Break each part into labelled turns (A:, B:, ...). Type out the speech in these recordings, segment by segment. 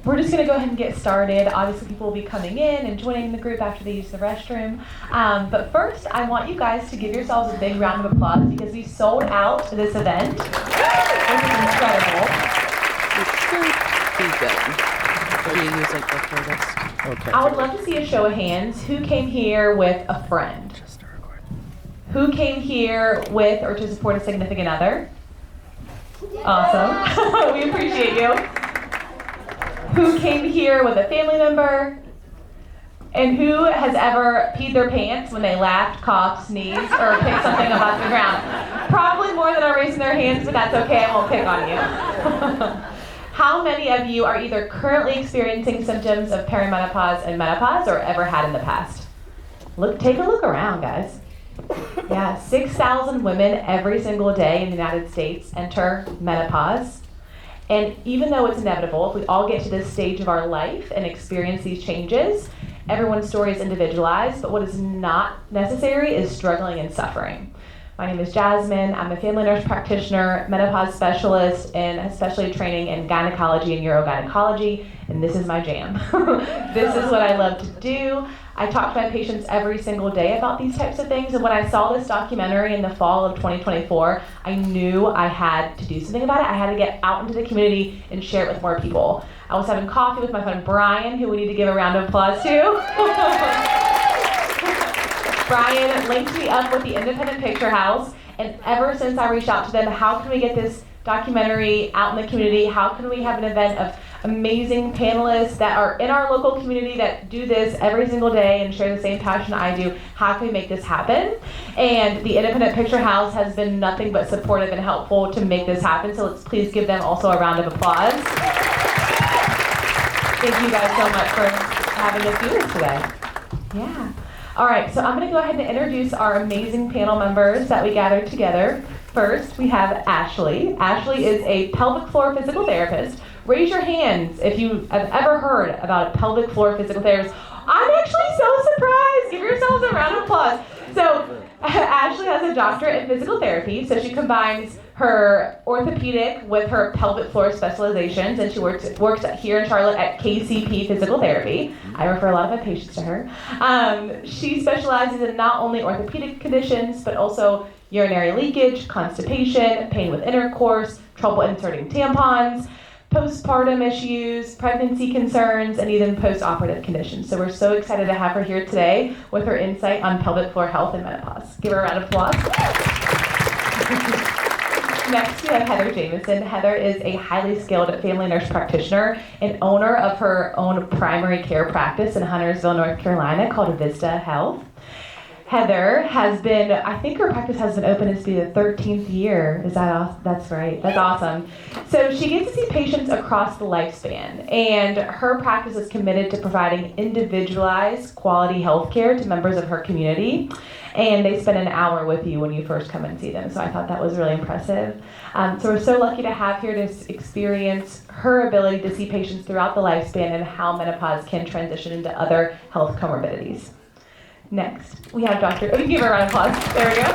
A: we're just going to go ahead and get started. Obviously, people will be coming in and joining the group after they use the restroom. But first, I want you guys to give yourselves a big round of applause because we sold out this event. This is incredible.
B: It should be good. Or do you use like the playlist?
C: Okay.
A: I would love to see a show of hands. Who came here with a friend?
C: Just to record.
A: Who came here with or to support a significant other? Awesome. We appreciate you. Who came here with a family member? And who has ever peed their pants when they laughed, coughed, sneezed, or picked something up off the ground? Probably more than are raising their hands, but that's okay. I won't pick on you. How many of you are either currently experiencing symptoms of perimenopause and menopause or ever had in the past? Take a look around, guys. Yeah, 6,000 women every single day in the United States enter menopause. And even though it's inevitable, if we all get to this stage of our life and experience these changes, everyone's story is individualized, but what is not necessary is struggling and suffering. My name is Jasmine. I'm a family nurse practitioner, menopause specialist, and especially training in gynecology and urogynecology, and this is my jam. This is what I love to do. I talk to my patients every single day about these types of things, and when I saw this documentary in the fall of 2024, I knew I had to do something about it. I had to get out into the community and share it with more people. I was having coffee with my friend Brian, who we need to give a round of applause to. Brian linked me up with the Independent Picture House, and ever since I reached out to them, how can we get this documentary out in the community? How can we have an event of amazing panelists that are in our local community that do this every single day and share the same passion I do? How can we make this happen? And the Independent Picture House has been nothing but supportive and helpful to make this happen, so let's please give them also a round of applause. Thank you guys so much for having us do this today. Yeah. All right, so I'm going to go ahead and introduce our amazing panel members that we gathered together. First, we have Ashley. Ashley is a pelvic floor physical therapist. Raise your hands if you have ever heard about a pelvic floor physical therapist. I'm actually so surprised. Give yourselves a round of applause. So Ashley has a doctorate in physical therapy, so she combines her orthopedic with her pelvic floor specializations, and she works here in Charlotte at KCP Physical Therapy. I refer a lot of my patients to her. She specializes in not only orthopedic conditions, but also urinary leakage, constipation, pain with intercourse, trouble inserting tampons, postpartum issues, pregnancy concerns, and even post-operative conditions. So we're so excited to have her here today with her insight on pelvic floor health and menopause. Give her a round of applause. Next, we have Heather Jamison. Heather is a highly skilled family nurse practitioner and owner of her own primary care practice in Huntersville, North Carolina called Vista Health. Heather has been, I think her practice has been open this be the 13th year. Is that awesome? That's right. That's awesome. So she gets to see patients across the lifespan, and her practice is committed to providing individualized quality health care to members of her community. And they spend an hour with you when you first come and see them. So I thought that was really impressive. So we're so lucky to have here to experience her ability to see patients throughout the lifespan and how menopause can transition into other health comorbidities. Next, we have Dr. Oh, you can give her a round of applause. There we go.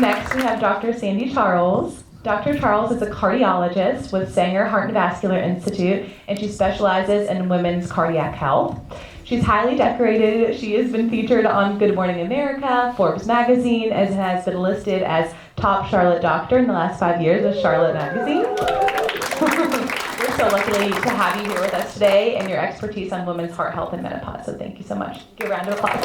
A: Next, we have Dr. Sandy Charles. Dr. Charles is a cardiologist with Sanger Heart and Vascular Institute, and she specializes in women's cardiac health. She's highly decorated. She has been featured on Good Morning America, Forbes magazine, and has been listed as top Charlotte doctor in the last 5 years with Charlotte magazine. We're so lucky to have you here with us today and your expertise on women's heart health and menopause. So thank you so much. Give a round of applause.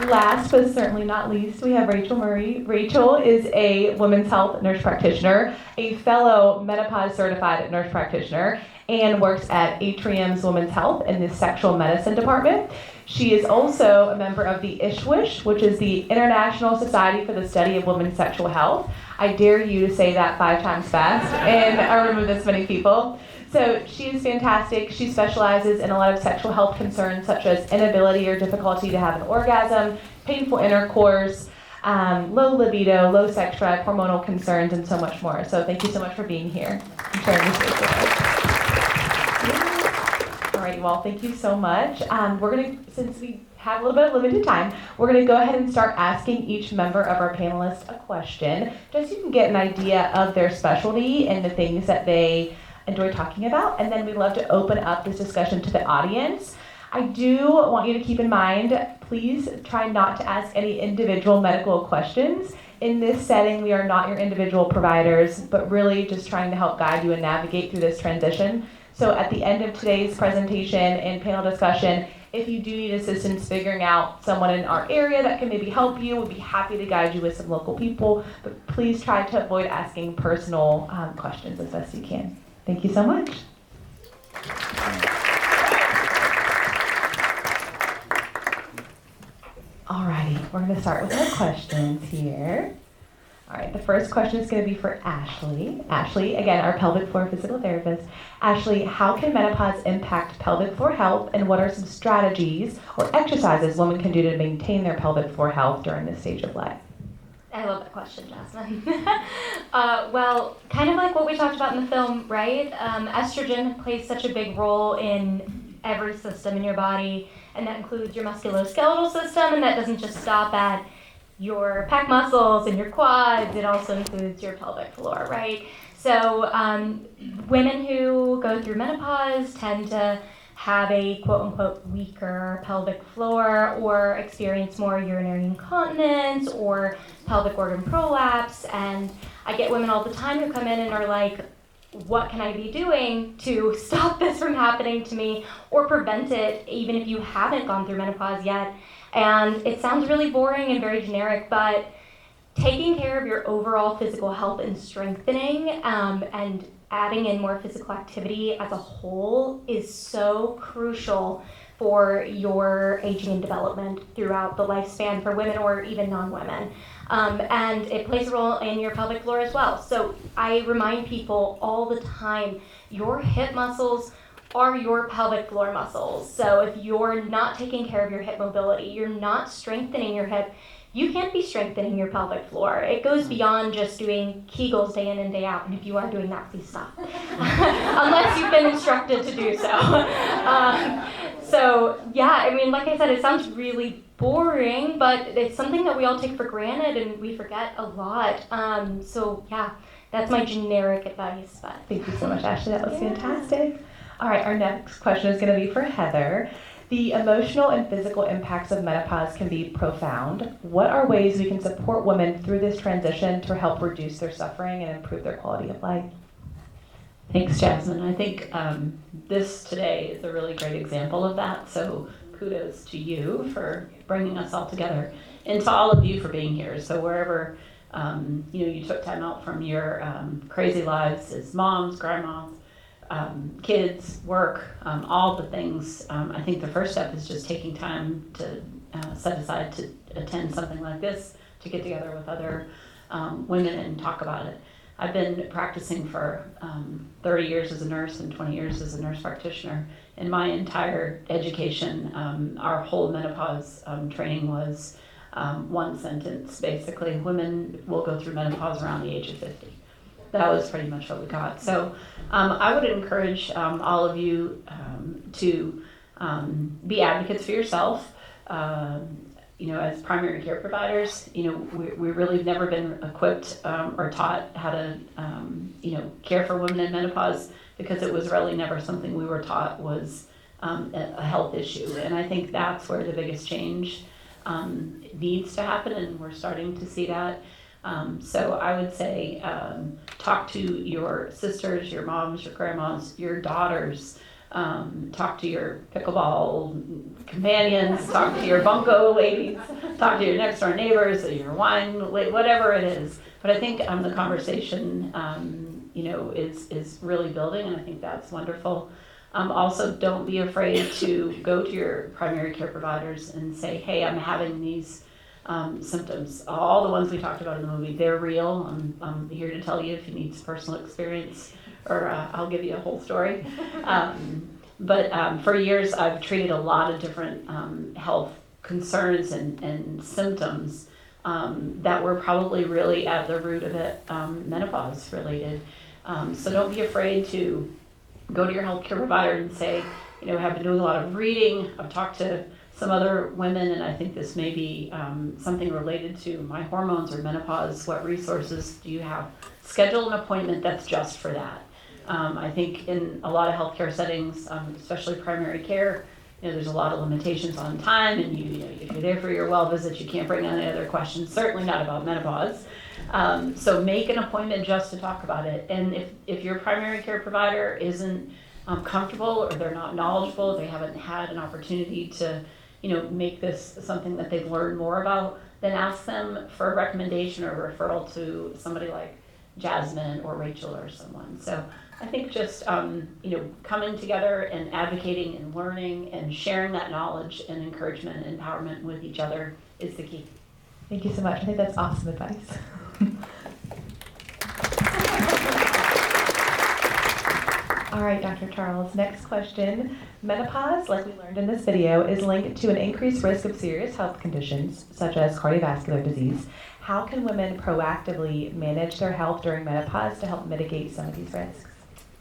A: Last but certainly not least, we have Rachel Murray. Rachel is a women's health nurse practitioner, a fellow menopause certified nurse practitioner, and works at Atrium's Women's Health in the sexual medicine department. She is also a member of the ISHWISH, which is the International Society for the Study of Women's Sexual Health. I dare you to say that 5 times fast in a room of this many people. So she is fantastic. She specializes in a lot of sexual health concerns such as inability or difficulty to have an orgasm, painful intercourse, low libido, low sex drive, hormonal concerns, and so much more. So thank you so much for being here and sharing your space with us. Alrighty, well, thank you so much. We're going to, since we have a little bit of limited time, we're going to go ahead and start asking each member of our panelists a question, just so you can get an idea of their specialty and the things that they enjoy talking about. And then we'd love to open up this discussion to the audience. I do want you to keep in mind, please try not to ask any individual medical questions. In this setting, we are not your individual providers, but really just trying to help guide you and navigate through this transition. So at the end of today's presentation and panel discussion, if you do need assistance figuring out someone in our area that can maybe help you, we'd be happy to guide you with some local people, but please try to avoid asking personal questions as best you can. Thank you so much. Alrighty, we're going to start with our questions here. All right, the first question is going to be for Ashley. Ashley, again, our pelvic floor physical therapist. Ashley, how can menopause impact pelvic floor health, and what are some strategies or exercises women can do to maintain their pelvic floor health during this stage of life?
C: I love that question, Jasmine. Well, kind of like what we talked about in the film, right? Estrogen plays such a big role in every system in your body, and that includes your musculoskeletal system, and that doesn't just stop at your pec muscles and your quads. It also includes your pelvic floor, right? So women who go through menopause tend to have a quote-unquote weaker pelvic floor or experience more urinary incontinence or pelvic organ prolapse. And I get women all the time who come in and are like, what can I be doing to stop this from happening to me or prevent it, even if you haven't gone through menopause yet? And it sounds really boring and very generic, but taking care of your overall physical health and strengthening and adding in more physical activity as a whole is so crucial for your aging and development throughout the lifespan for women or even non-women. And it plays a role in your pelvic floor as well. So I remind people all the time, your hip muscles are your pelvic floor muscles. So if you're not taking care of your hip mobility, you're not strengthening your hip, you can't be strengthening your pelvic floor. It goes beyond just doing Kegels day in and day out. And if you are doing that, please stop. Unless you've been instructed to do so. So yeah, I mean, like I said, it sounds really boring, but it's something that we all take for granted and we forget a lot. So yeah, that's my generic advice. But
A: Thank you so much, Ashley. That was fantastic. All right, our next question is going to be for Heather. The emotional and physical impacts of menopause can be profound. What are ways we can support women through this transition to help reduce their suffering and improve their quality of life?
D: Thanks, Jasmine. I think this today is a really great example of that. So kudos to you for bringing us all together, and to all of you for being here. So wherever you took time out from your crazy lives as moms, grandmas, kids, work, all the things. I think the first step is just taking time to set aside to attend something like this, to get together with other women and talk about it. I've been practicing for 30 years as a nurse and 20 years as a nurse practitioner. In my entire education, our whole menopause training was one sentence, basically. Women will go through menopause around the age of 50. That was pretty much what we got. So I would encourage all of you to be advocates for yourself. As primary care providers, we really have never been equipped or taught how to, care for women in menopause, because it was really never something we were taught was a health issue. And I think that's where the biggest change needs to happen, and we're starting to see that. So I would say talk to your sisters, your moms, your grandmas, your daughters, talk to your pickleball companions, talk to your bunco ladies, talk to your next door neighbors, or your wine, whatever it is. But I think the conversation, is really building, and I think that's wonderful. Also, don't be afraid to go to your primary care providers and say, hey, I'm having these symptoms. All the ones we talked about in the movie, they're real. I'm here to tell you if you need some personal experience, or I'll give you a whole story. But for years, I've treated a lot of different health concerns and symptoms that were probably really at the root of it, menopause related. So don't be afraid to go to your healthcare provider and say, I've been doing a lot of reading. I've talked to some other women, and I think this may be something related to my hormones or menopause, what resources do you have? Schedule an appointment that's just for that. I think in a lot of healthcare settings, especially primary care, there's a lot of limitations on time, and if you're there for your well visit, you can't bring any other questions, certainly not about menopause. So make an appointment just to talk about it. And if your primary care provider isn't comfortable, or they're not knowledgeable, they haven't had an opportunity to make this something that they've learned more about, then ask them for a recommendation or a referral to somebody like Jasmine or Rachel or someone. So I think just coming together and advocating and learning and sharing that knowledge and encouragement and empowerment with each other is the key.
A: Thank you so much. I think that's awesome advice. All right, Dr. Charles, next question. Menopause, like we learned in this video, is linked to an increased risk of serious health conditions, such as cardiovascular disease. How can women proactively manage their health during menopause to help mitigate some of these risks?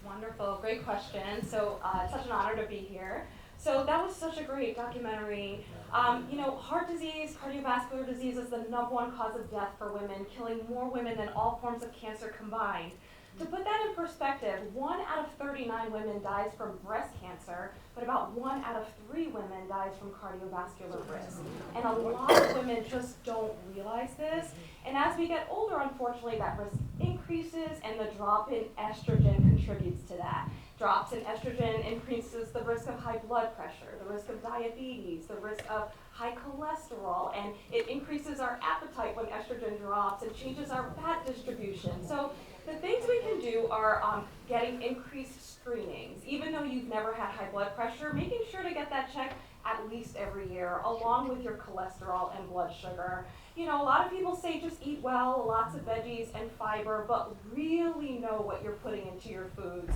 E: Wonderful, great question. So it's such an honor to be here. So that was such a great documentary. Heart disease, cardiovascular disease is the #1 cause of death for women, killing more women than all forms of cancer combined. To put that in perspective, 1 out of 39 women dies from breast cancer, but about 1 out of 3 women dies from cardiovascular risk. And a lot of women just don't realize this. And as we get older, unfortunately, that risk increases, and the drop in estrogen contributes to that. Drops in estrogen increases the risk of high blood pressure, the risk of diabetes, the risk of high cholesterol, and it increases our appetite when estrogen drops and changes our fat distribution. So the things we can do are getting increased screenings. Even though you've never had high blood pressure, making sure to get that checked at least every year, along with your cholesterol and blood sugar. A lot of people say just eat well, lots of veggies and fiber, but really know what you're putting into your foods.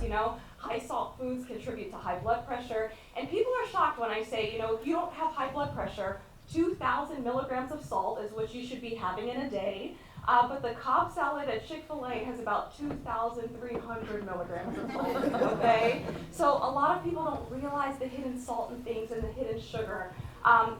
E: High salt foods contribute to high blood pressure, and people are shocked when I say, if you don't have high blood pressure, 2,000 milligrams of salt is what you should be having in a day. But the Cobb salad at Chick-fil-A has about 2,300 milligrams of salt, okay? So a lot of people don't realize the hidden salt in things and the hidden sugar.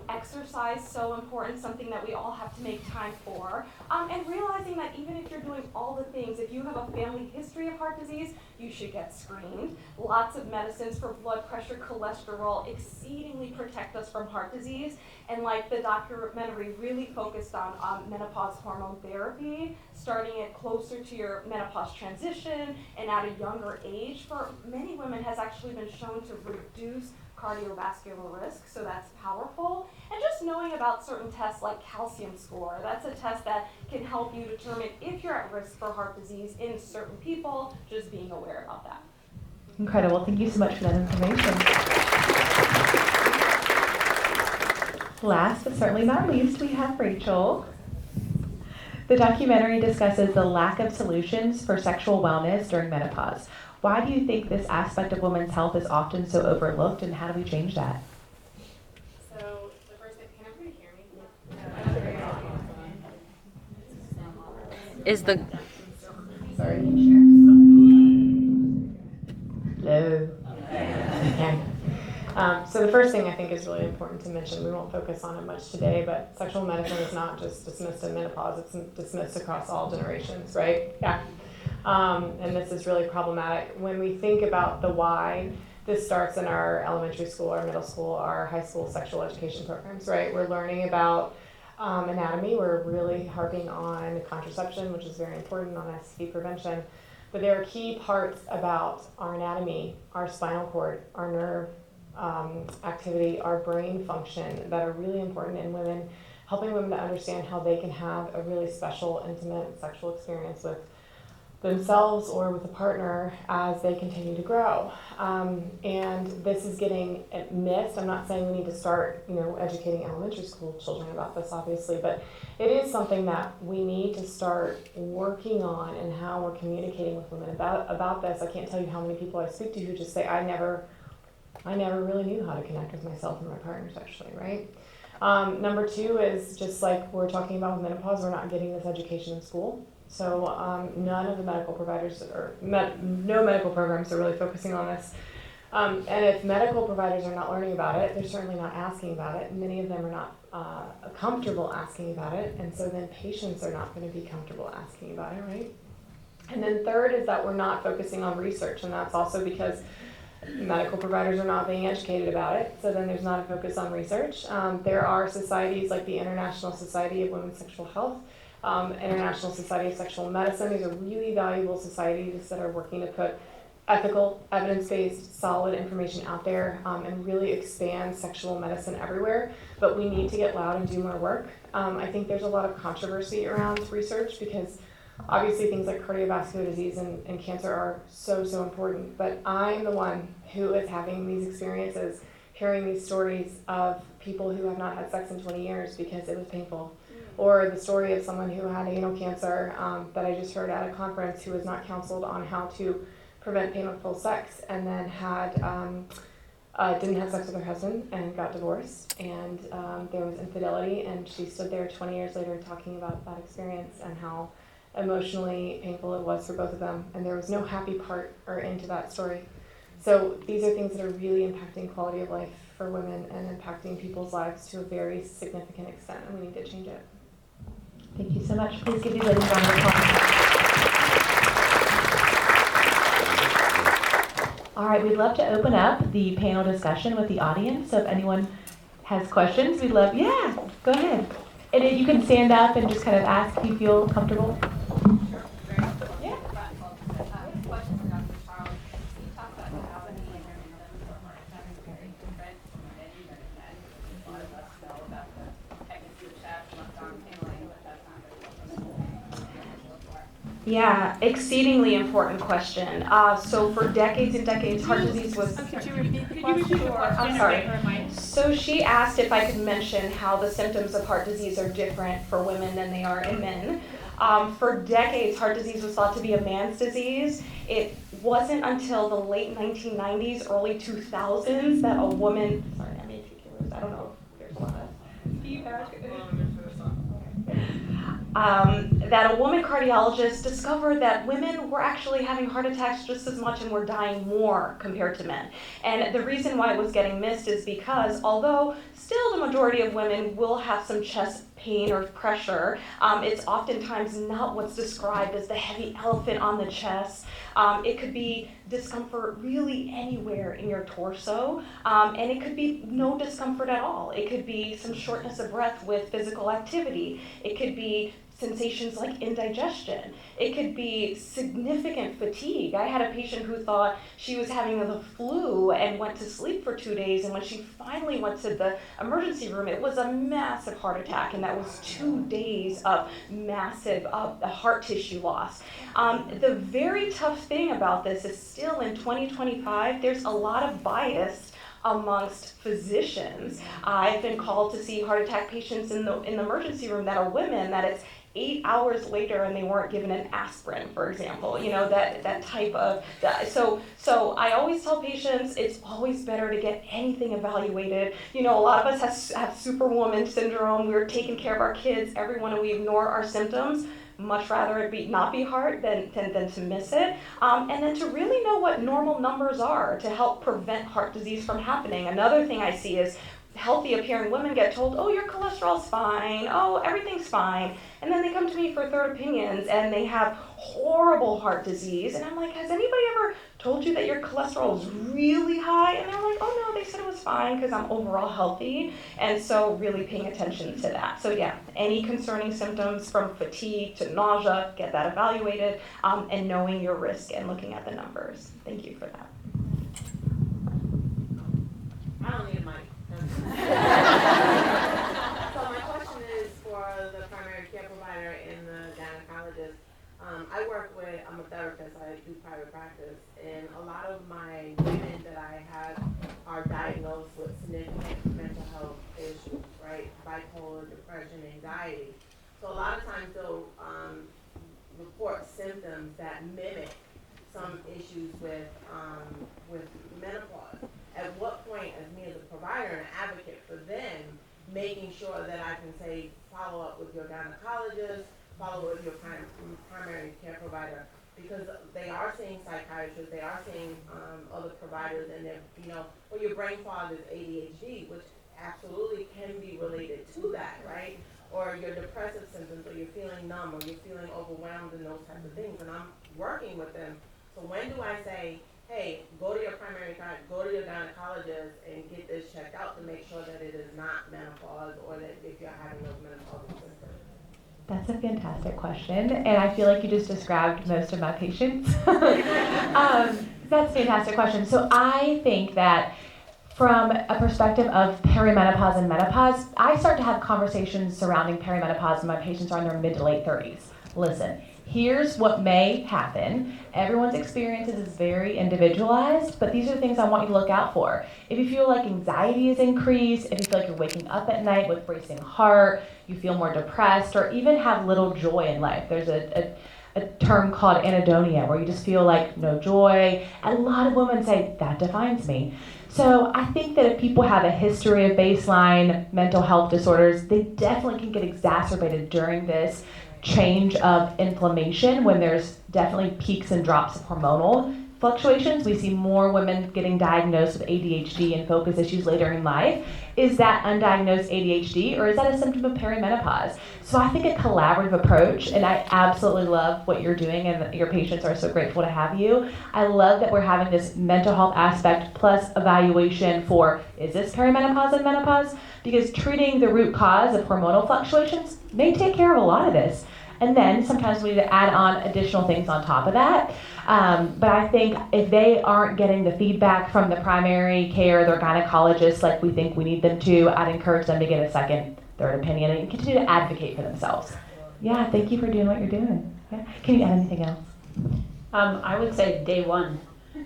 E: Exercise, so important, something that we all have to make time for. And realizing that even if you're doing all the things, if you have a family history of heart disease, you should get screened. Lots of medicines for blood pressure, cholesterol, exceedingly protect us from heart disease. And like the documentary really focused on menopause hormone therapy, starting it closer to your menopause transition and at a younger age, for many women has actually been shown to reduce cardiovascular risk, so that's powerful. And just knowing about certain tests like calcium score, that's a test that can help you determine if you're at risk for heart disease in certain people, just being aware about that.
A: Incredible. Thank you so much for that information. Last but certainly not least, we have Rachel. The documentary discusses the lack of solutions for sexual wellness during menopause. Why do you think this aspect of women's health is often so overlooked, and how do we change that?
E: So the first thing, can everybody hear me?
B: Is the
A: Sorry. Hello. Okay.
F: So the first thing I think is really important to mention, we won't focus on it much today, but sexual medicine is not just dismissed in menopause, it's dismissed across all generations, right? Yeah. And this is really problematic. When we think about the why, this starts in our elementary school, our middle school, our high school sexual education programs, right? We're learning about anatomy, we're really harping on contraception, which is very important, on STD prevention. But there are key parts about our anatomy, our spinal cord, our nerve activity, our brain function that are really important in women, helping women to understand how they can have a really special, intimate sexual experience with themselves or with a partner as they continue to grow. And this is getting missed. I'm not saying we need to start, educating elementary school children about this, obviously, but it is something that we need to start working on, and how we're communicating with women about this. I can't tell you how many people I speak to who just say, I never really knew how to connect with myself and my partner sexually, right? Number 2 is just like we're talking about with menopause, we're not getting this education in school. So none of the medical providers, or no medical programs are really focusing on this. And if medical providers are not learning about it, they're certainly not asking about it. Many of them are not comfortable asking about it, and so then patients are not going to be comfortable asking about it, right? And then third is that we're not focusing on research, and that's also because medical providers are not being educated about it, so then there's not a focus on research. There are societies like the International Society of Women's Sexual Health, International Society of Sexual Medicine. These are really valuable societies that are working to put ethical, evidence-based, solid information out there and really expand sexual medicine everywhere. But we need to get loud and do more work. I think there's a lot of controversy around research because obviously things like cardiovascular disease and cancer are so important. But I'm the one who is having these experiences, hearing these stories of people who have not had sex in 20 years because it was painful. Or the story of someone who had anal cancer that I just heard at a conference who was not counseled on how to prevent painful sex, and then had didn't have sex with her husband and got divorced, and there was infidelity, and she stood there 20 years later talking about that experience and how emotionally painful it was for both of them, and there was no happy part or end to that story. So these are things that are really impacting quality of life for women and impacting people's lives to a very significant extent, and we need to change it.
A: Thank you so much. Please give these ladies a round of applause. All right, we'd love to open up the panel discussion with the audience. So if anyone has questions, we'd love, yeah, go ahead. And if you can stand up and just kind of ask if you feel comfortable.
E: Yeah. Question for Dr. Charles. You talked about how the symptoms of heart attack is very different than intermittent. A lot of us know about the pregnancy of chest, left arm tingling, but that's not
G: Yeah, exceedingly important question. So for decades and decades, heart disease was...
E: Could you repeat the question?
G: I'm sorry. So she asked if I could mention how the symptoms of heart disease are different for women than they are in men. For decades, heart disease was thought to be a man's disease. It wasn't until the late 1990s, early 2000s that a woman... Sorry, I'm 80 kilos. I don't know if there's a lot of... Do you pass? That a woman cardiologist discovered that women were actually having heart attacks just as much and were dying more compared to men. And the reason why it was getting missed is because although still the majority of women will have some chest pain or pressure, it's oftentimes not what's described as the heavy elephant on the chest. It could be discomfort really anywhere in your torso, and it could be no discomfort at all. It could be some shortness of breath with physical activity. It could be sensations like indigestion. It could be significant fatigue. I had a patient who thought she was having the flu and went to sleep for 2 days, and when she finally went to the emergency room, it was a massive heart attack, and that was 2 days of massive heart tissue loss. The very tough thing about this is still in 2025, there's a lot of bias amongst physicians. I've been called to see heart attack patients in the emergency room that are women, that it's 8 hours later and they weren't given an aspirin, for example, that type of, so I always tell patients it's always better to get anything evaluated. A lot of us have superwoman syndrome. We're taking care of our kids, everyone, and we ignore our symptoms. Much rather it not be hard than to miss it. And then to really know what normal numbers are to help prevent heart disease from happening. Another thing I see is healthy appearing women get told, oh, your cholesterol's fine, oh, everything's fine. And then they come to me for third opinions and they have horrible heart disease. And I'm like, has anybody ever told you that your cholesterol is really high? And they're like, oh no, they said it was fine because I'm overall healthy. And so really paying attention to that. So yeah, any concerning symptoms from fatigue to nausea, get that evaluated, and knowing your risk and looking at the numbers. Thank you for that.
H: I don't need a mic. So my question is for the primary care provider and the gynecologist. I'm a therapist, I do private practice, and a lot of my women that I have are diagnosed with significant mental health issues, right? Bipolar, depression, anxiety. So a lot of times they'll report symptoms that mimic some issues with menopause. At what point, as me as a provider and advocate for them, making sure that I can say, follow up with your gynecologist, follow with your primary care provider, because they are seeing psychiatrists, they are seeing other providers, and if, you know, or your brain fog is ADHD, which absolutely can be related to that, right? Or your depressive symptoms, or you're feeling numb, or you're feeling overwhelmed, and those types of things. And I'm working with them. So when do I say, hey, go to your primary care, go to your gynecologist, and get this checked out to make sure that it is not menopause, or that if you're having those menopausal symptoms?
A: That's a fantastic question, and I feel like you just described most of my patients. That's a fantastic question. So I think that from a perspective of perimenopause and menopause, I start to have conversations surrounding perimenopause when my patients are in their mid to late 30s. Listen, here's what may happen. Everyone's experiences is very individualized, but these are the things I want you to look out for. If you feel like anxiety is increased, if you feel like you're waking up at night with racing heart, you feel more depressed, or even have little joy in life. There's a term called anhedonia, where you just feel like no joy. A lot of women say, that defines me. So I think that if people have a history of baseline mental health disorders, they definitely can get exacerbated during this change of inflammation when there's definitely peaks and drops of hormonal fluctuations. We see more women getting diagnosed with ADHD and focus issues later in life. Is that undiagnosed ADHD, or is that a symptom of perimenopause? So I think a collaborative approach, and I absolutely love what you're doing, and your patients are so grateful to have you. I love that we're having this mental health aspect plus evaluation for, is this perimenopause and menopause? Because treating the root cause of hormonal fluctuations may take care of a lot of this. And then sometimes we need to add on additional things on top of that. But I think if they aren't getting the feedback from the primary care, their gynecologist, like we think we need them to, I'd encourage them to get a second, third opinion and continue to advocate for themselves. Yeah, thank you for doing what you're doing. Yeah. Can you add anything else?
D: I would say day one.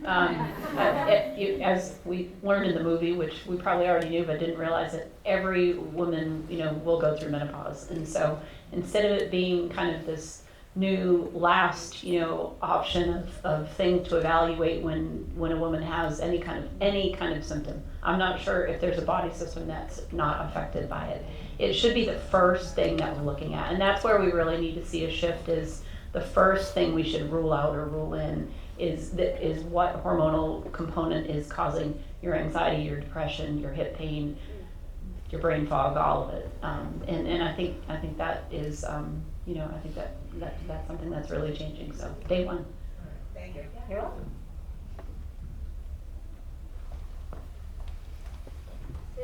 D: As we learned in the movie, which we probably already knew but didn't realize it, every woman, will go through menopause. And so instead of it being kind of this new last, option of thing to evaluate when a woman has any kind of symptom. I'm not sure if there's a body system that's not affected by it. It should be the first thing that we're looking at. And that's where we really need to see a shift. Is the first thing we should rule out or rule in is what hormonal component is causing your anxiety, your depression, your hip pain, your brain fog, all of it. And I think that is, I think that's something that's really changing. So day one.
H: Thank you.
C: You're welcome.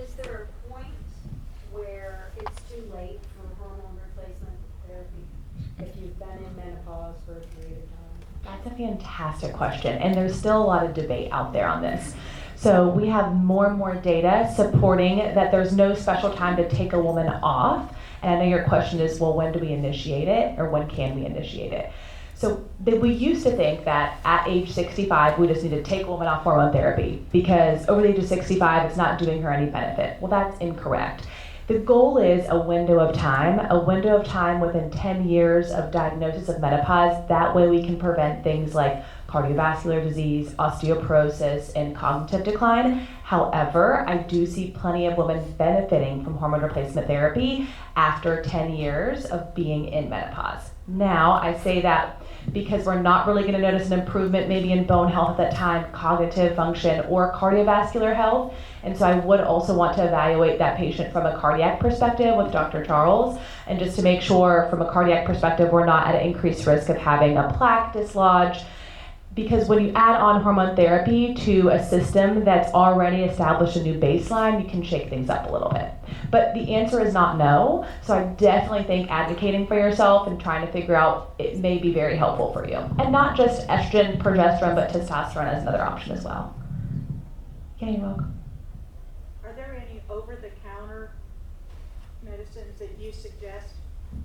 I: Is there a point where it's too late for hormone replacement therapy if you've been in menopause for a period of time?
A: That's a fantastic question, and there's still a lot of debate out there on this. So we have more and more data supporting that there's no special time to take a woman off. And I know your question is, well, when do we initiate it, or when can we initiate it? So we used to think that at age 65, we just need to take a woman off hormone therapy because over the age of 65, it's not doing her any benefit. Well, that's incorrect. The goal is a window of time within 10 years of diagnosis of menopause. That way we can prevent things like cardiovascular disease, osteoporosis, and cognitive decline. However, I do see plenty of women benefiting from hormone replacement therapy after 10 years of being in menopause. Now, I say that because we're not really going to notice an improvement maybe in bone health at that time, cognitive function, or cardiovascular health. And so I would also want to evaluate that patient from a cardiac perspective with Dr. Charles, and just to make sure from a cardiac perspective we're not at an increased risk of having a plaque dislodge. Because when you add on hormone therapy to a system that's already established a new baseline, you can shake things up a little bit. But the answer is not no, so I definitely think advocating for yourself and trying to figure out it may be very helpful for you. And not just estrogen, progesterone, but testosterone as another option as well. Yeah, you're welcome.
I: Are there any over-the-counter medicines that you suggest?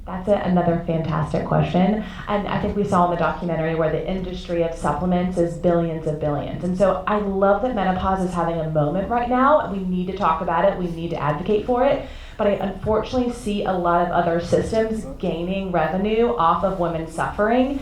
A: That's another fantastic question. And I think we saw in the documentary where the industry of supplements is billions of billions. And so I love that menopause is having a moment right now. We need to talk about it. We need to advocate for it. But I unfortunately see a lot of other systems gaining revenue off of women suffering.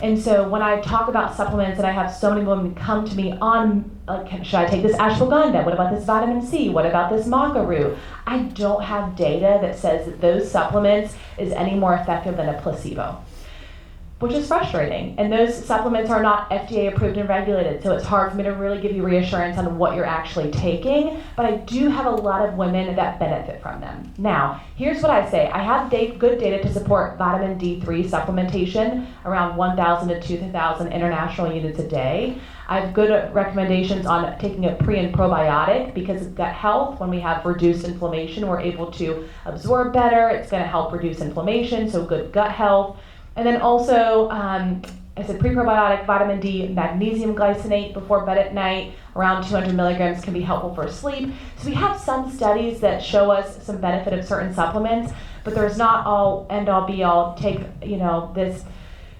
A: And so when I talk about supplements, and I have so many women come to me on, like, should I take this ashwagandha? What about this vitamin C? What about this maca root? I don't have data that says that those supplements is any more effective than a placebo, which is frustrating. And those supplements are not FDA approved and regulated, so it's hard for me to really give you reassurance on what you're actually taking, but I do have a lot of women that benefit from them. Now, here's what I say. I have good data to support vitamin D3 supplementation, around 1,000 to 2,000 international units a day. I have good recommendations on taking a pre and probiotic because of gut health. When we have reduced inflammation, we're able to absorb better. It's going to help reduce inflammation, so good gut health. And then also, I said pre-probiotic, vitamin D, magnesium glycinate before bed at night, around 200 milligrams can be helpful for sleep. So we have some studies that show us some benefit of certain supplements, but there's not all end all be all. Take, this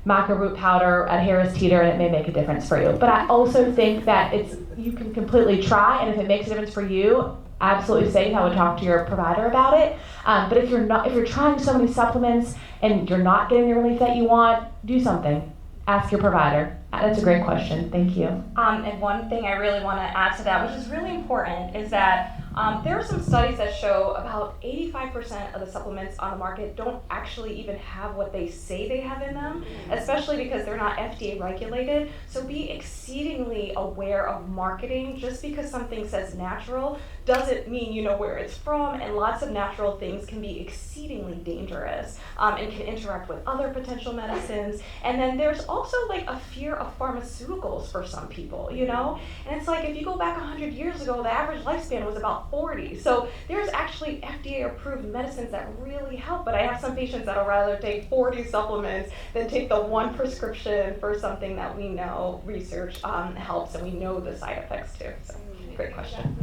A: maca root powder at Harris Teeter and it may make a difference for you. But I also think that you can completely try, and if it makes a difference for you, absolutely safe. I would talk to your provider about it. But if you're trying so many supplements and you're not getting the relief that you want, do something. Ask your provider. That's a great question. Thank you.
G: And one thing I really want to add to that, which is really important, is that there are some studies that show about 85% of the supplements on the market don't actually even have what they say they have in them, especially because they're not FDA regulated. So be exceedingly aware of marketing. Just because something says natural doesn't mean you know where it's from, and lots of natural things can be exceedingly dangerous and can interact with other potential medicines. And then there's also like a fear of pharmaceuticals for some people, And it's like if you go back 100 years ago, the average lifespan was about 40. So there's actually FDA approved medicines that really help, but I have some patients that'll rather take 40 supplements than take the one prescription for something that we know research helps, and we know the side effects too. So great question.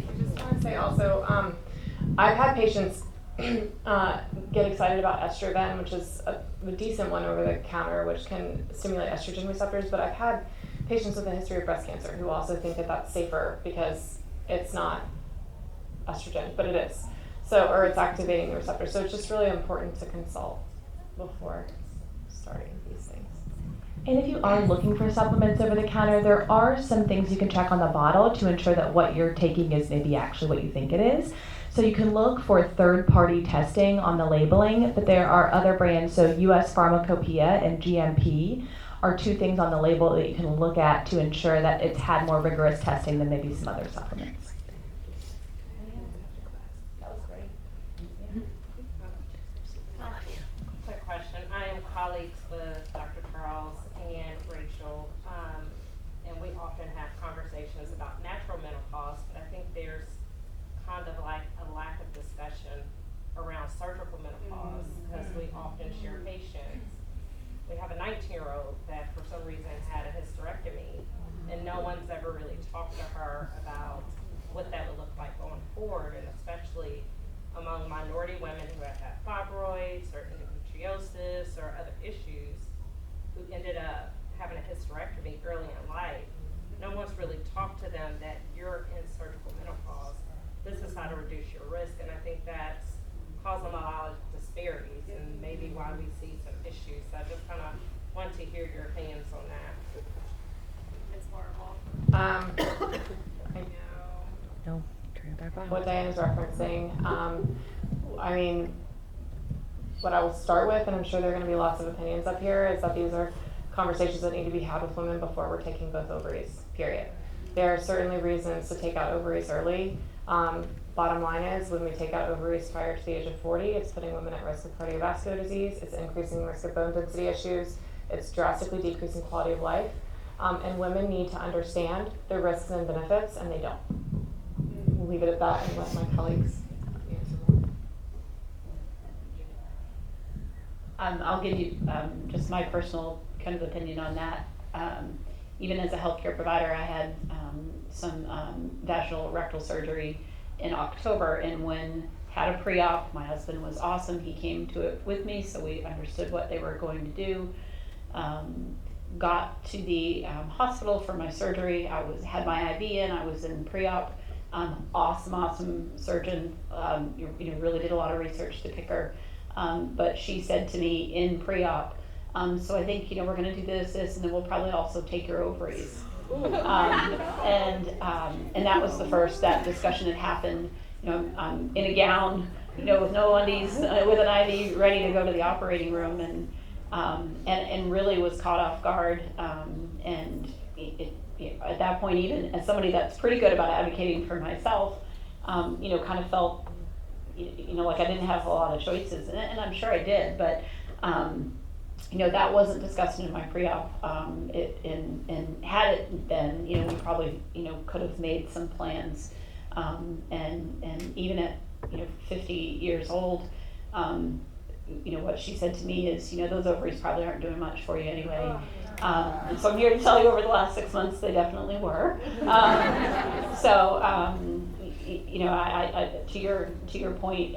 F: I just want to say also, I've had patients get excited about estrogen, which is a decent one over the counter, which can stimulate estrogen receptors, but I've had patients with a history of breast cancer who also think that that's safer because it's not estrogen, but it is. Or it's activating the receptor. So it's just really important to consult before starting these things.
A: And if you are looking for supplements over the counter, there are some things you can check on the bottle to ensure that what you're taking is maybe actually what you think it is. So you can look for third-party testing on the labeling, but there are other brands, so US Pharmacopoeia and GMP are two things on the label that you can look at to ensure that it's had more rigorous testing than maybe some other supplements.
J: That was great. Quick question. I am colleagues with Dr. Charles and Rachel, and we often have conversations about natural menopause, but I think there's kind of like a lack of discussion around surgical menopause because we often share patients. We have a 19-year-old that for some reason had a hysterectomy, and no one's ever really talked to her about what that would look like going forward, and especially among minority women who have had fibroids or endometriosis or other issues who ended up having a hysterectomy early in life. No one's really talked to them that you're in surgical menopause. This is how to reduce your risk, and I think that's causing a lot of disparities and maybe why we see some issues. So I just kind of want to hear your opinions on that.
E: It's horrible.
F: I know.
B: No, turn it back on.
F: What Diana's referencing, I mean, what I will start with, and I'm sure there are going to be lots of opinions up here, is that these are conversations that need to be had with women before we're taking both ovaries, period. There are certainly reasons to take out ovaries early. Bottom line is, when we take out ovaries prior to the age of 40, it's putting women at risk of cardiovascular disease, it's increasing the risk of bone density issues, it's drastically decreasing quality of life, and women need to understand the risks and benefits, and they don't. We'll leave it at that and let my colleagues answer more.
D: I'll give you just my personal kind of opinion on that. Even as a healthcare provider, I had some vaginal rectal surgery in October, and when had a pre-op, my husband was awesome. He came to it with me, so we understood what they were going to do. Got to the hospital for my surgery. Had my IV in. I was in pre-op. Awesome surgeon. Really did a lot of research to pick her. But she said to me in pre-op, So I think, we're gonna do this, and then we'll probably also take your ovaries. And that was the first, that discussion had happened, I'm in a gown, with no undies, with an IV, ready to go to the operating room, and really was caught off guard, and at that point, even as somebody that's pretty good about advocating for myself, kind of felt, like I didn't have a lot of choices, and I'm sure I did, but, that wasn't discussed in my pre-op, and had it been, we probably, could have made some plans, and even at, 50 years old, what she said to me is, those ovaries probably aren't doing much for you anyway. And so I'm here to tell you over the last 6 months, they definitely were. To your point,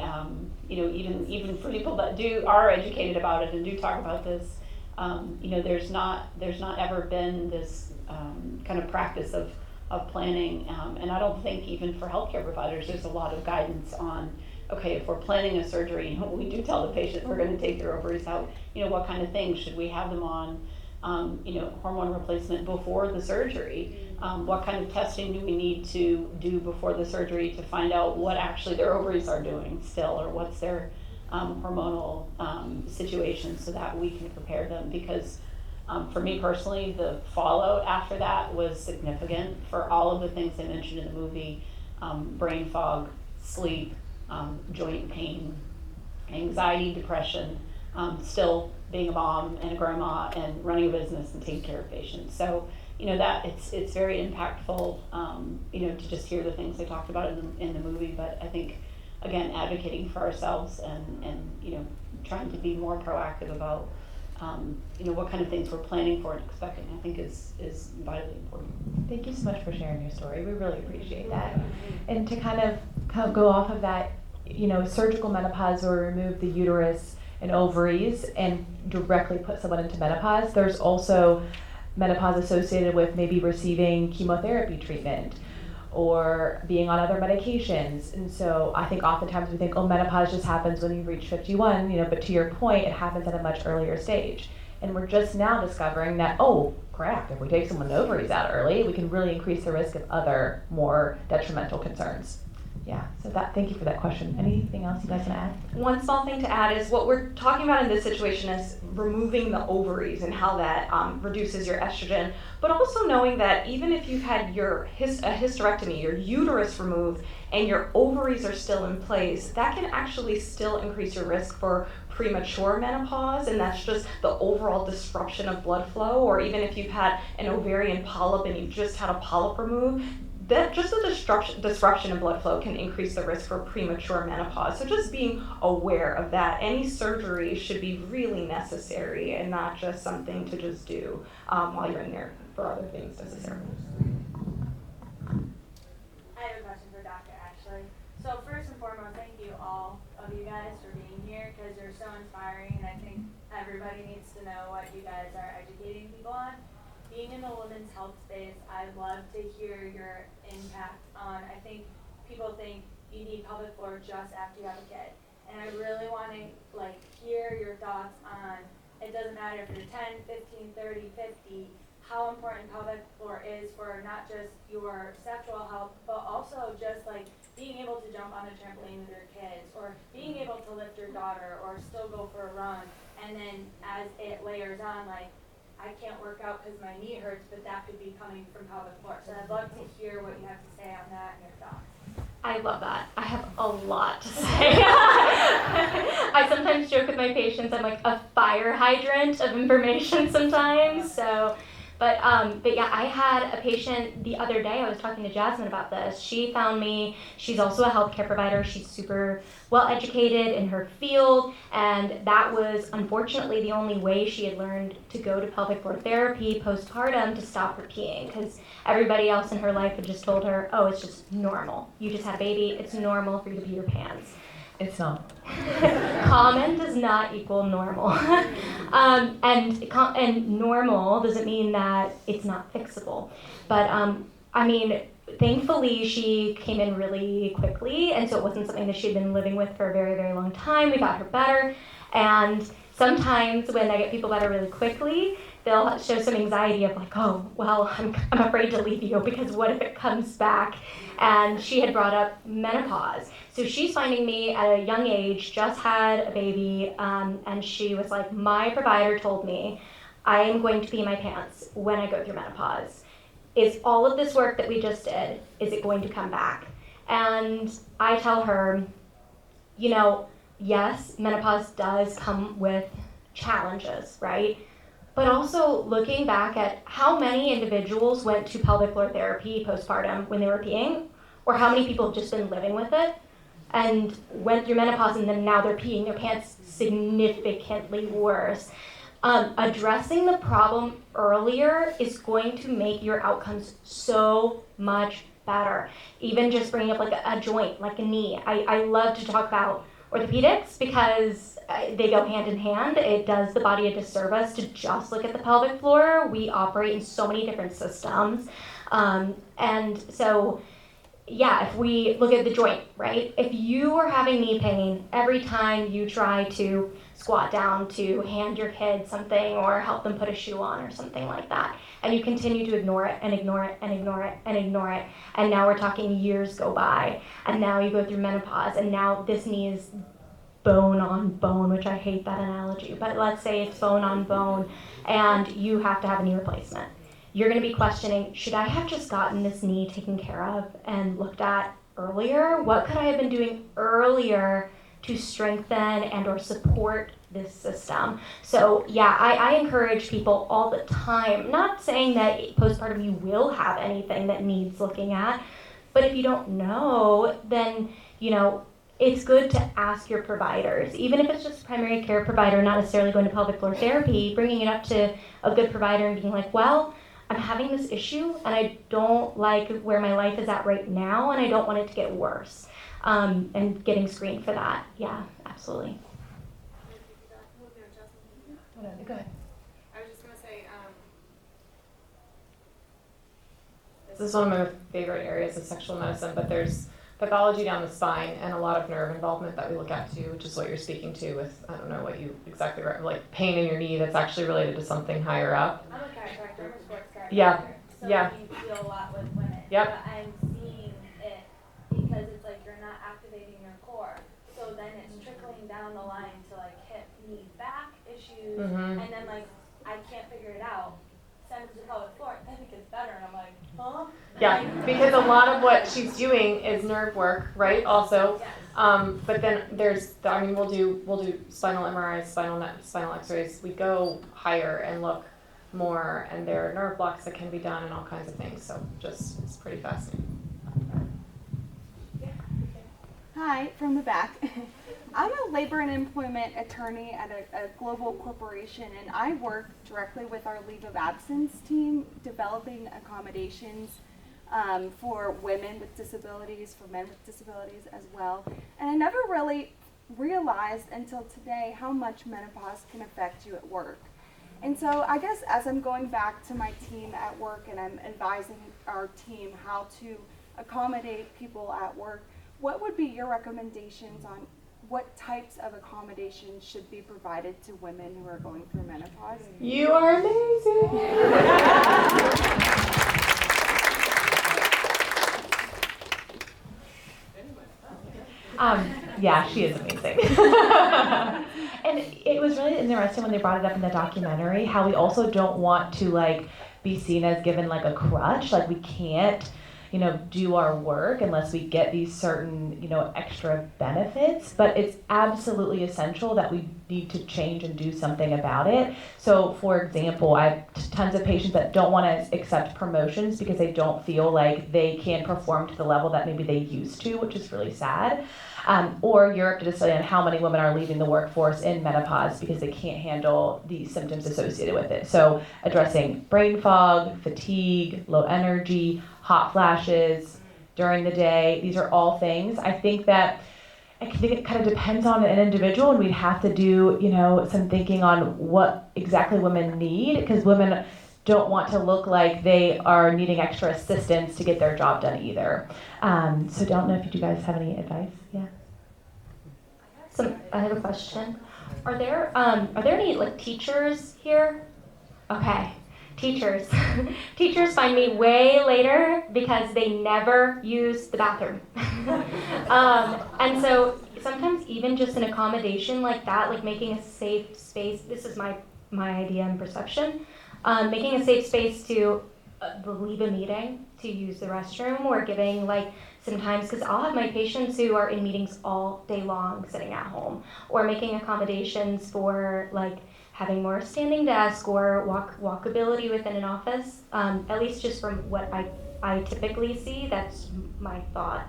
D: even for people that are educated about it and do talk about this, there's not ever been this kind of practice of planning, and I don't think even for healthcare providers there's a lot of guidance on, okay, if we're planning a surgery, we do tell the patient we're going to take your ovaries out, what kind of things should we have them on, hormone replacement before the surgery, what kind of testing do we need to do before the surgery to find out what actually their ovaries are doing still, or what's their hormonal situation, so that we can prepare them, because for me personally, the fallout after that was significant for all of the things I mentioned in the movie, brain fog, sleep, joint pain, anxiety, depression, still being a mom and a grandma and running a business and taking care of patients. So, that it's very impactful, to just hear the things they talked about in the movie. But I think, again, advocating for ourselves and trying to be more proactive about, what kind of things we're planning for and expecting, I think is vitally important.
A: Thank you so much for sharing your story. We really appreciate that. And to kind of go off of that, surgical menopause, or remove the uterus and ovaries and directly put someone into menopause. There's also menopause associated with maybe receiving chemotherapy treatment or being on other medications. And so I think oftentimes we think, menopause just happens when you reach 51, but to your point, it happens at a much earlier stage. And we're just now discovering that, crap, if we take someone's ovaries out early, we can really increase the risk of other more detrimental concerns. Yeah, so thank you for that question. Anything else you guys want to add?
G: One small thing to add is what we're talking about in this situation is removing the ovaries and how that reduces your estrogen, but also knowing that even if you've had a hysterectomy, your uterus removed, and your ovaries are still in place, that can actually still increase your risk for premature menopause, and that's just the overall disruption of blood flow. Or even if you've had an ovarian polyp and you've just had a polyp removed, that just the disruption of blood flow can increase the risk for premature menopause. So just being aware of that. Any surgery should be really necessary and not just something to just do while you're in there for other things necessarily.
K: I have a question for Dr. Ashley. So first and foremost, thank you all of you guys for being here, because you're so inspiring, and I think everybody needs to know what you guys are educating people on. Being in the women's health space, I'd love to hear your impact on, I think people think you need pelvic floor just after you have a kid. And I really want to hear your thoughts on, it doesn't matter if you're 10, 15, 30, 50, how important pelvic floor is for not just your sexual health, but also just being able to jump on a trampoline with your kids, or being able to lift your daughter, or still go for a run. And then as it layers on, I can't work out because my knee hurts, but that could be coming from pelvic floor. So I'd love to hear what you have to say on that and your thoughts.
C: I love that. I have a lot to say. I sometimes joke with my patients, I'm like a fire hydrant of information sometimes. But yeah, I had a patient the other day, I was talking to Jasmine about this. She found me, she's also a healthcare provider, she's super well educated in her field, and that was unfortunately the only way she had learned to go to pelvic floor therapy postpartum to stop her peeing, because everybody else in her life had just told her, it's just normal. You just had a baby, it's normal for you to pee your pants.
A: It's not.
C: Common does not equal normal. And normal doesn't mean that it's not fixable. But thankfully she came in really quickly, and so it wasn't something that she'd been living with for a very, very long time. We got her better. And sometimes when I get people better really quickly, they'll show some anxiety of like, oh, well, I'm afraid to leave you because what if it comes back? And she had brought up menopause. So she's finding me at a young age, just had a baby, and she was like, my provider told me I am going to pee my pants when I go through menopause. Is all of this work that we just did, is it going to come back? And I tell her, you know, yes, menopause does come with challenges, right? But also looking back at how many individuals went to pelvic floor therapy postpartum when they were peeing, or how many people have just been living with it and went through menopause and then now they're peeing their pants significantly worse. Addressing the problem earlier is going to make your outcomes so much better. Even just bringing up like a joint, like a knee. I love to talk about orthopedics because they go hand in hand. It does the body a disservice to just look at the pelvic floor. We operate in so many different systems. And so, yeah, if we look at the joint, right? If you are having knee pain every time you try to squat down to hand your kid something or help them put a shoe on or something like that, and you continue to ignore it and ignore it and ignore it and ignore it, and now we're talking years go by, and now you go through menopause, and now this knee is bone on bone, which I hate that analogy, but let's say it's bone on bone, and you have to have a knee replacement. You're going to be questioning, should I have just gotten this knee taken care of and looked at earlier? What could I have been doing earlier to strengthen and or support this system? So yeah, I encourage people all the time, not saying that postpartum you will have anything that needs looking at, but if you don't know, then, you know, it's good to ask your providers, even if it's just a primary care provider, not necessarily going to pelvic floor therapy, bringing it up to a good provider and being like, well, I'm having this issue and I don't like where my life is at right now and I don't want it to get worse. And getting screened for that. Yeah, absolutely.
A: Go ahead.
F: I was just going to say, this is one of my favorite areas of sexual medicine, but there's pathology down the spine and a lot of nerve involvement that we look at too, which is what you're speaking to with, I don't know what you exactly, like pain in your knee that's actually related to something higher up.
K: I'm a chiropractor, I'm a sports chiropractor.
F: Yeah.
K: So
F: Yeah.
K: you deal a lot with women.
F: Yep.
K: But I'm seeing it because it's like you're not activating your core. So then it's trickling down the line to like hip, knee, back issues.
F: Mhm.
K: And then like, I can't figure it out. Send it to the pelvic floor, then it gets better. And I'm like, huh?
F: Yeah, because a lot of what she's doing is nerve work, right? Also,
K: Yes.
F: but then there's, I mean, we'll do spinal MRIs, spinal X-rays. We go higher and look more, and there are nerve blocks that can be done and all kinds of things. So just it's pretty fascinating.
L: Hi, from the back. I'm a labor and employment attorney at a global corporation, and I work directly with our leave of absence team, developing accommodations for women with disabilities, for men with disabilities as well. And I never really realized until today how much menopause can affect you at work. And so I guess as I'm going back to my team at work and I'm advising our team how to accommodate people at work, what would be your recommendations on what types of accommodations should be provided to women who are going through menopause?
F: You are amazing.
A: Yeah, she is amazing. And it was really interesting when they brought it up in the documentary, how we also don't want to like be seen as given like a crutch, like we can't, you know, do our work unless we get these certain, you know, extra benefits, but it's absolutely essential that we need to change and do something about it. So for example, I have tons of patients that don't want to accept promotions because they don't feel like they can perform to the level that maybe they used to, which is really sad. Or Europe did a study on how many women are leaving the workforce in menopause because they can't handle the symptoms associated with it. So addressing brain fog, fatigue, low energy, hot flashes during the day, these are all things. I think that it kind of depends on an individual, and we'd have to do, you know, some thinking on what exactly women need, because women don't want to look like they are needing extra assistance to get their job done either. So don't know if you guys have any advice. Yeah.
C: So I have a question. Are there any like teachers here? Okay, teachers. Teachers find me way later because they never use the bathroom. And so sometimes even just an accommodation like that, like making a safe space, this is my idea and perception, making a safe space to leave a meeting to use the restroom, or giving like sometimes, because I'll have my patients who are in meetings all day long sitting at home, or making accommodations for like having more standing desk or walkability within an office, at least just from what I typically see, that's my thought.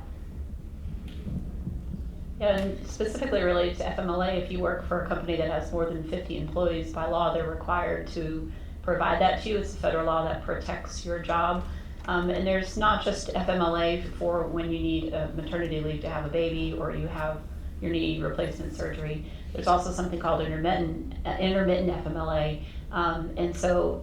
D: Yeah, and specifically related to FMLA, if you work for a company that has more than 50 employees, by law they're required to provide that to you. It's a federal law that protects your job. And there's not just FMLA for when you need a maternity leave to have a baby, or you have your knee replacement surgery. There's also something called intermittent FMLA. And so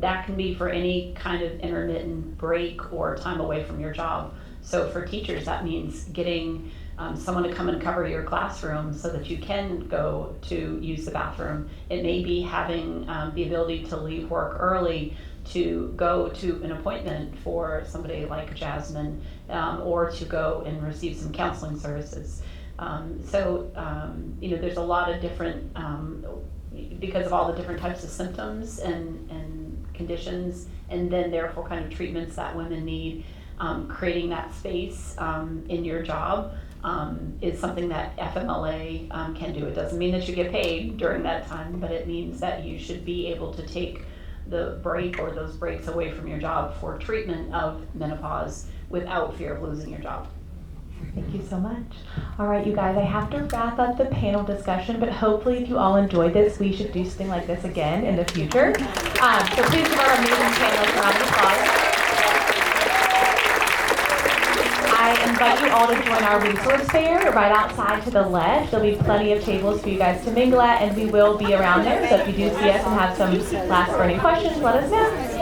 D: that can be for any kind of intermittent break or time away from your job. So for teachers, that means getting someone to come and cover your classroom so that you can go to use the bathroom. It may be having the ability to leave work early to go to an appointment for somebody like Jasmine, or to go and receive some counseling services. There's a lot of different, because of all the different types of symptoms and conditions, and then therefore kind of treatments that women need, creating that space in your job is something that FMLA can do. It doesn't mean that you get paid during that time, but it means that you should be able to take the break or those breaks away from your job for treatment of menopause without fear of losing your job.
A: Thank you so much. All right, you guys, I have to wrap up the panel discussion, but hopefully if you all enjoyed this, we should do something like this again in the future. So please give our amazing panelists a round of applause. I invite you all to join our resource fair right outside to the left. There'll be plenty of tables for you guys to mingle at, and we will be around there. So if you do see us and have some last burning questions, let us know.